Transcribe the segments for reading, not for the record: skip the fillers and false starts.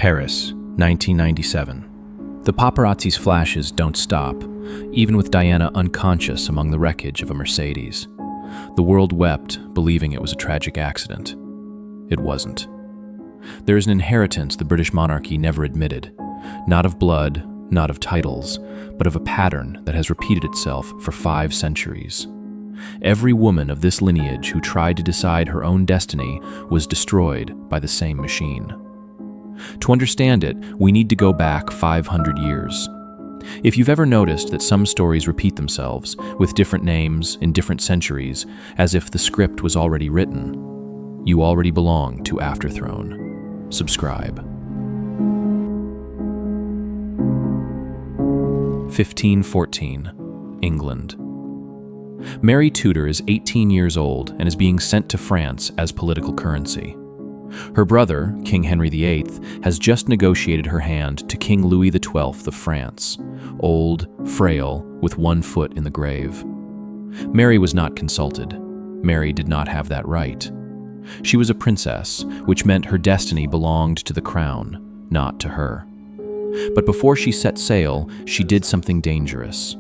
Paris, 1997. The paparazzi's flashes don't stop, even with Diana unconscious among the wreckage of a Mercedes. The world wept, believing it was a tragic accident. It wasn't. There is an inheritance the British monarchy never admitted, not of blood, not of titles, but of a pattern that has repeated itself for 5 centuries. Every woman of this lineage who tried to decide her own destiny was destroyed by the same machine. To understand it, we need to go back 500 years. If you've ever noticed that some stories repeat themselves, with different names in different centuries, as if the script was already written, you already belong to Afterthrone. Subscribe. 1514, England. Mary Tudor is 18 years old and is being sent to France as political currency. Her brother, King Henry VIII, has just negotiated her hand to King Louis XII of France, old, frail, with one foot in the grave. Mary was not consulted. Mary did not have that right. She was a princess, which meant her destiny belonged to the crown, not to her. But before she set sail, she did something dangerous.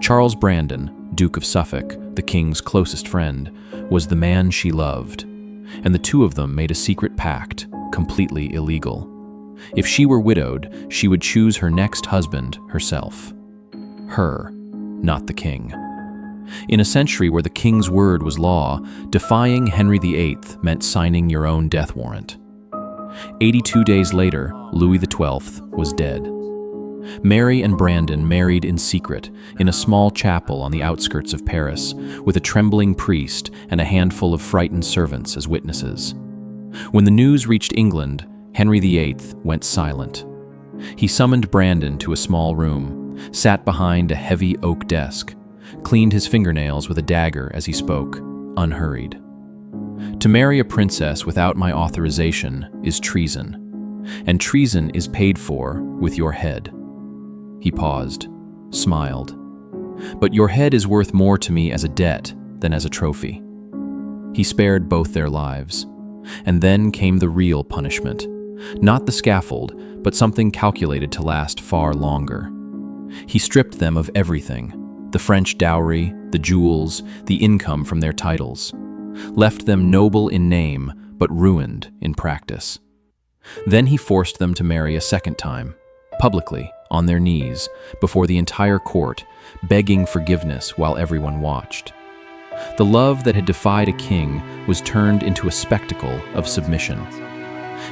Charles Brandon, Duke of Suffolk, the king's closest friend, was the man she loved, and the two of them made a secret pact, completely illegal. If she were widowed, she would choose her next husband herself. Her, not the king. In a century where the king's word was law, defying Henry VIII meant signing your own death warrant. 82 days later, Louis XII was dead. Mary and Brandon married in secret in a small chapel on the outskirts of Paris, with a trembling priest and a handful of frightened servants as witnesses. When the news reached England, Henry VIII went silent. He summoned Brandon to a small room, sat behind a heavy oak desk, cleaned his fingernails with a dagger as he spoke, unhurried. To marry a princess without my authorization is treason, and treason is paid for with your head. He paused, smiled. But your head is worth more to me as a debt than as a trophy. He spared both their lives. And then came the real punishment. Not the scaffold, but something calculated to last far longer. He stripped them of everything, the French dowry, the jewels, the income from their titles. Left them noble in name, but ruined in practice. Then he forced them to marry a second time, publicly, on their knees, before the entire court, begging forgiveness while everyone watched. The love that had defied a king was turned into a spectacle of submission.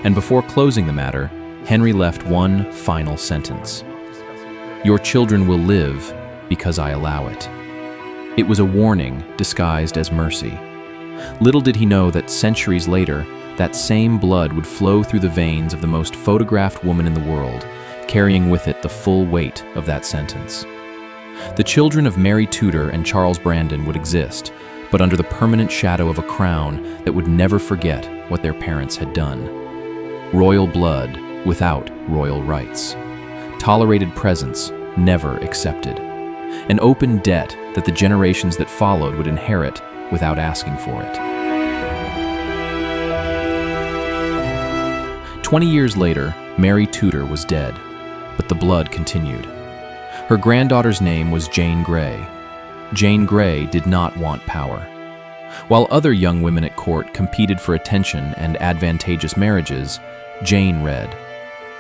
And before closing the matter, Henry left one final sentence. Your children will live because I allow it. It was a warning disguised as mercy. Little did he know that centuries later, that same blood would flow through the veins of the most photographed woman in the world, carrying with it the full weight of that sentence. The children of Mary Tudor and Charles Brandon would exist, but under the permanent shadow of a crown that would never forget what their parents had done. Royal blood without royal rights. Tolerated presence never accepted. An open debt that the generations that followed would inherit without asking for it. 20 years later, Mary Tudor was dead, but the blood continued. Her granddaughter's name was Jane Grey. Jane Grey did not want power. While other young women at court competed for attention and advantageous marriages, Jane read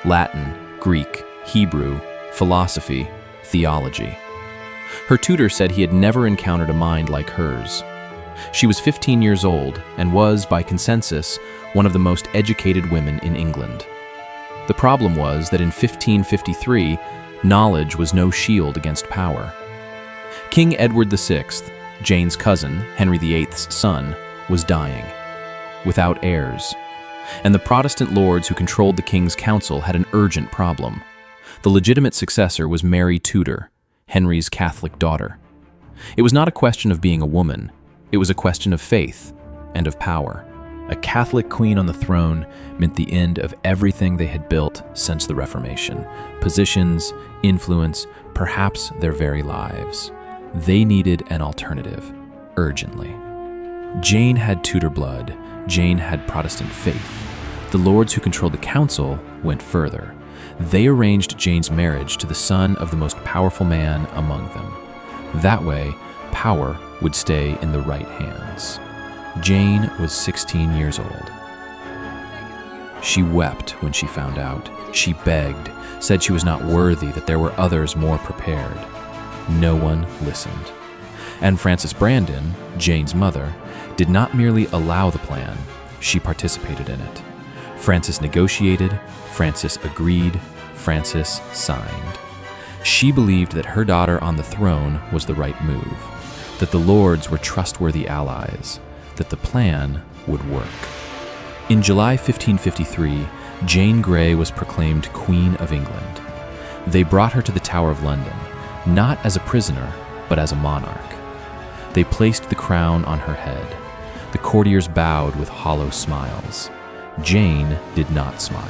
Latin, Greek, Hebrew, philosophy, theology. Her tutor said he had never encountered a mind like hers. She was 15 years old and was, by consensus, one of the most educated women in England. The problem was that in 1553, knowledge was no shield against power. King Edward VI, Jane's cousin, Henry VIII's son, was dying, without heirs. And the Protestant lords who controlled the king's council had an urgent problem. The legitimate successor was Mary Tudor, Henry's Catholic daughter. It was not a question of being a woman, it was a question of faith and of power. A Catholic queen on the throne meant the end of everything they had built since the Reformation. Positions, influence, perhaps their very lives. They needed an alternative, urgently. Jane had Tudor blood. Jane had Protestant faith. The lords who controlled the council went further. They arranged Jane's marriage to the son of the most powerful man among them. That way, power would stay in the right hands. Jane was 16 years old. She wept when she found out. She begged, said she was not worthy, that there were others more prepared. No one listened. And Frances Brandon, Jane's mother, did not merely allow the plan, she participated in it. Frances negotiated, Frances agreed, Frances signed. She believed that her daughter on the throne was the right move, that the lords were trustworthy allies, that the plan would work. In July 1553, Jane Grey was proclaimed Queen of England. They brought her to the Tower of London, not as a prisoner, but as a monarch. They placed the crown on her head. The courtiers bowed with hollow smiles. Jane did not smile.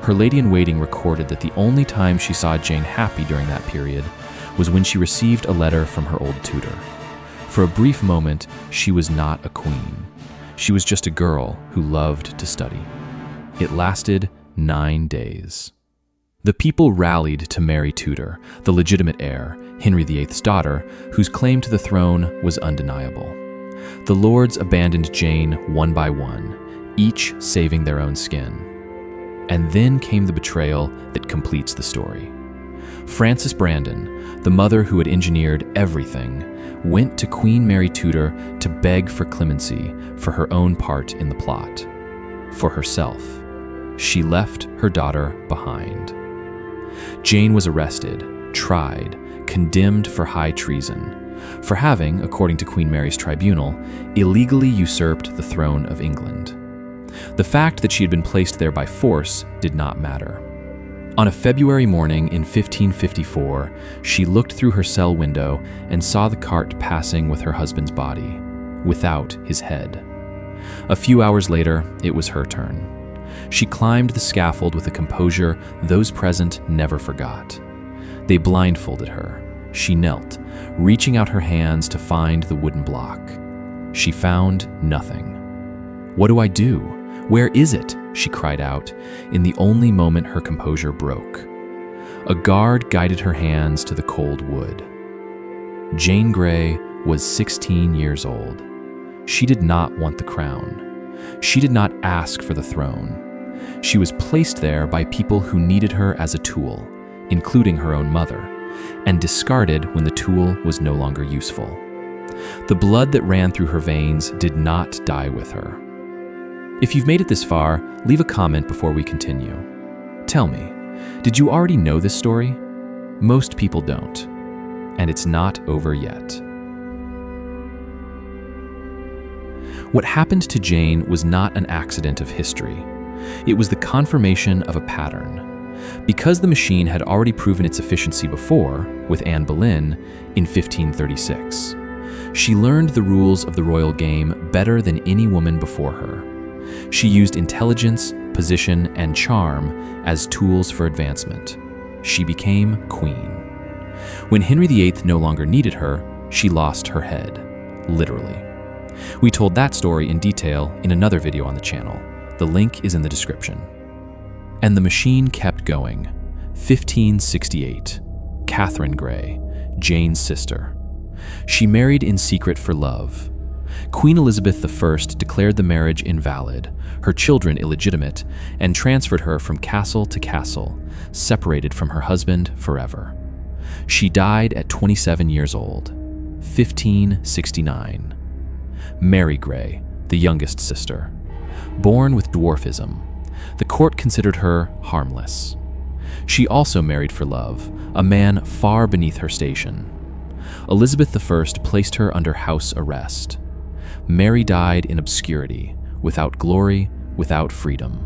Her lady-in-waiting recorded that the only time she saw Jane happy during that period was when she received a letter from her old tutor. For a brief moment, she was not a queen. She was just a girl who loved to study. It lasted 9 days. The people rallied to Mary Tudor, the legitimate heir, Henry VIII's daughter, whose claim to the throne was undeniable. The lords abandoned Jane one by one, each saving their own skin. And then came the betrayal that completes the story. Frances Brandon, the mother who had engineered everything, went to Queen Mary Tudor to beg for clemency for her own part in the plot. For herself, she left her daughter behind. Jane was arrested, tried, condemned for high treason, for having, according to Queen Mary's tribunal, illegally usurped the throne of England. The fact that she had been placed there by force did not matter. On a February morning in 1554, she looked through her cell window and saw the cart passing with her husband's body, without his head. A few hours later, it was her turn. She climbed the scaffold with a composure those present never forgot. They blindfolded her. She knelt, reaching out her hands to find the wooden block. She found nothing. "What do I do? Where is it?" she cried out, in the only moment her composure broke. A guard guided her hands to the cold wood. Jane Grey was 16 years old. She did not want the crown. She did not ask for the throne. She was placed there by people who needed her as a tool, including her own mother, and discarded when the tool was no longer useful. The blood that ran through her veins did not die with her. If you've made it this far, leave a comment before we continue. Tell me, did you already know this story? Most people don't, and it's not over yet. What happened to Jane was not an accident of history. It was the confirmation of a pattern. Because the machine had already proven its efficiency before, with Anne Boleyn, in 1536. She learned the rules of the royal game better than any woman before her. She used intelligence, position, and charm as tools for advancement. She became queen. When Henry VIII no longer needed her, she lost her head, literally. We told that story in detail in another video on the channel. The link is in the description. And the machine kept going. 1568. Catherine Grey, Jane's sister. She married in secret for love. Queen Elizabeth I declared the marriage invalid, her children illegitimate, and transferred her from castle to castle, separated from her husband forever. She died at 27 years old, 1569. Mary Grey, the youngest sister. Born with dwarfism, the court considered her harmless. She also married for love, a man far beneath her station. Elizabeth I placed her under house arrest. Mary died in obscurity, without glory, without freedom.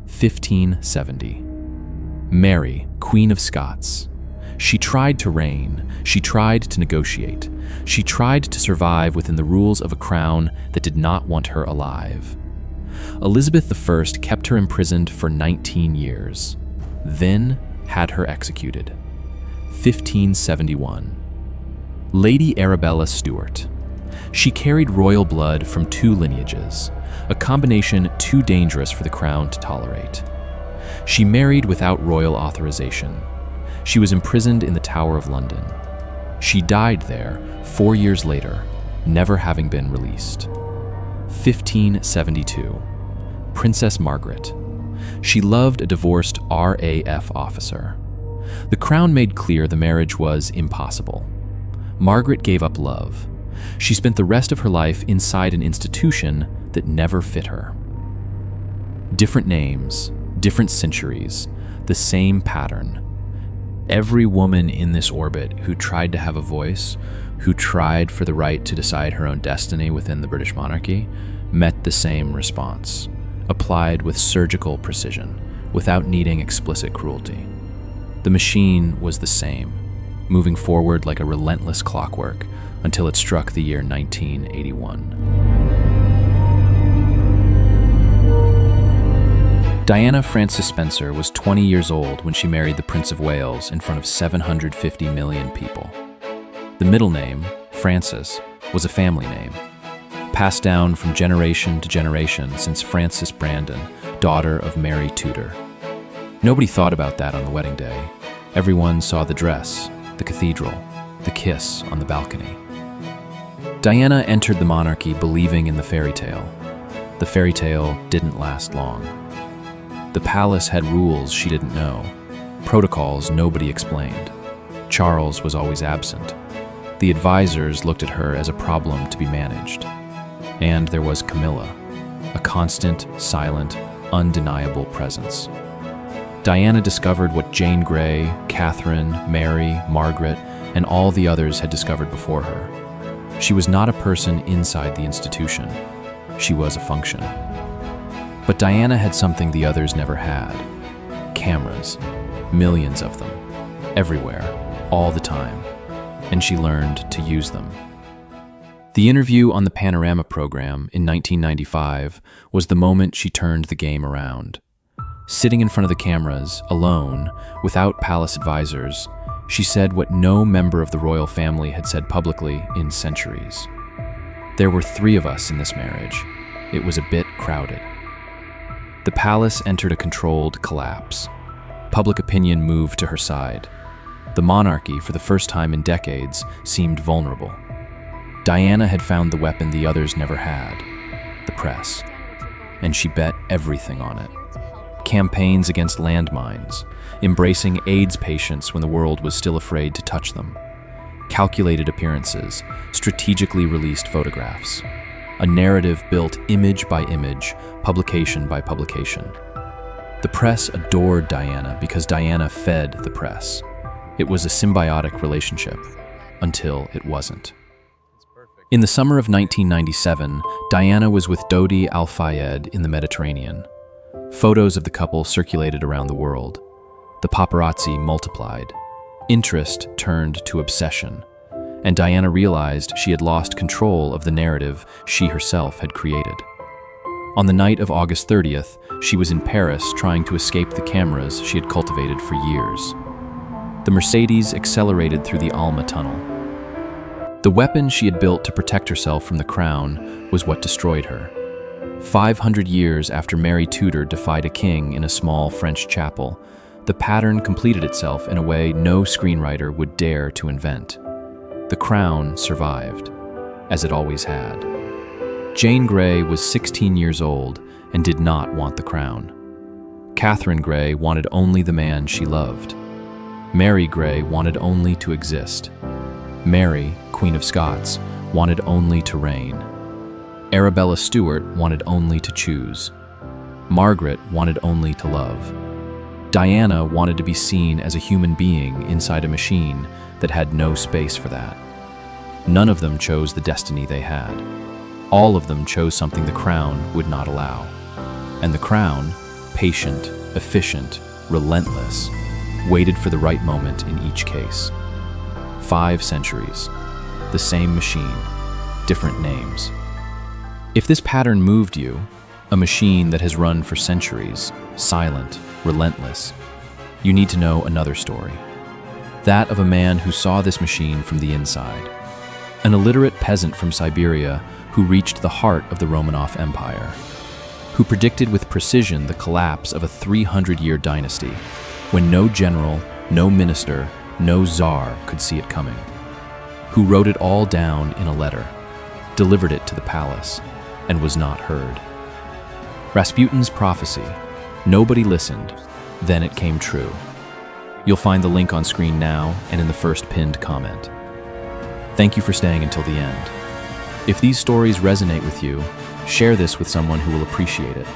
1570. Mary, Queen of Scots. She tried to reign, she tried to negotiate, she tried to survive within the rules of a crown that did not want her alive. Elizabeth I kept her imprisoned for 19 years, then had her executed. 1571. Lady Arabella Stuart. She carried royal blood from two lineages, a combination too dangerous for the crown to tolerate. She married without royal authorization. She was imprisoned in the Tower of London. She died there 4 years later, never having been released. 1572. Princess Margaret. She loved a divorced RAF officer. The crown made clear the marriage was impossible. Margaret gave up love. She spent the rest of her life inside an institution that never fit her. Different names, different centuries, the same pattern. Every woman in this orbit who tried to have a voice, who tried for the right to decide her own destiny within the British monarchy, met the same response, applied with surgical precision, without needing explicit cruelty. The machine was the same, moving forward like a relentless clockwork until it struck the year 1981. Diana Frances Spencer was 20 years old when she married the Prince of Wales in front of 750 million people. The middle name, Frances, was a family name, passed down from generation to generation since Frances Brandon, daughter of Mary Tudor. Nobody thought about that on the wedding day. Everyone saw the dress, the cathedral, the kiss on the balcony. Diana entered the monarchy believing in the fairy tale. The fairy tale didn't last long. The palace had rules she didn't know, protocols nobody explained. Charles was always absent. The advisors looked at her as a problem to be managed. And there was Camilla, a constant, silent, undeniable presence. Diana discovered what Jane Grey, Catherine, Mary, Margaret, and all the others had discovered before her. She was not a person inside the institution. She was a function. But Diana had something the others never had. Cameras. Millions of them. Everywhere. All the time. And she learned to use them. The interview on the Panorama program in 1995 was the moment she turned the game around. Sitting in front of the cameras, alone, without palace advisors, she said what no member of the royal family had said publicly in centuries. There were 3 of us in this marriage. It was a bit crowded. The palace entered a controlled collapse. Public opinion moved to her side. The monarchy, for the first time in decades, seemed vulnerable. Diana had found the weapon the others never had, the press, and she bet everything on it. Campaigns against landmines, embracing AIDS patients when the world was still afraid to touch them, calculated appearances, strategically released photographs. A narrative built image by image, publication by publication. The press adored Diana because Diana fed the press. It was a symbiotic relationship, until it wasn't. In the summer of 1997, Diana was with Dodi Al-Fayed in the Mediterranean. Photos of the couple circulated around the world. The paparazzi multiplied. Interest turned to obsession. And Diana realized she had lost control of the narrative she herself had created. On the night of August 30th, she was in Paris trying to escape the cameras she had cultivated for years. The Mercedes accelerated through the Alma tunnel. The weapon she had built to protect herself from the crown was what destroyed her. 500 years after Mary Tudor defied a king in a small French chapel, the pattern completed itself in a way no screenwriter would dare to invent. The crown survived, as it always had. Jane Grey was 16 years old and did not want the crown. Catherine Grey wanted only the man she loved. Mary Grey wanted only to exist. Mary, Queen of Scots, wanted only to reign. Arabella Stuart wanted only to choose. Margaret wanted only to love. Diana wanted to be seen as a human being inside a machine that had no space for that. None of them chose the destiny they had. All of them chose something the crown would not allow. And the crown, patient, efficient, relentless, waited for the right moment in each case. 5 centuries. The same machine, different names. If this pattern moved you, a machine that has run for centuries, silent, relentless, you need to know another story. That of a man who saw this machine from the inside. An illiterate peasant from Siberia who reached the heart of the Romanov Empire. who predicted with precision the collapse of a 300-year dynasty, when no general, no minister, no czar could see it coming, who wrote it all down in a letter, delivered it to the palace, and was not heard. Rasputin's prophecy, nobody listened, then it came true. You'll find the link on screen now and in the first pinned comment. Thank you for staying until the end. If these stories resonate with you, share this with someone who will appreciate it.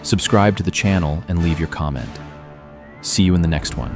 Subscribe to the channel and leave your comment. See you in the next one.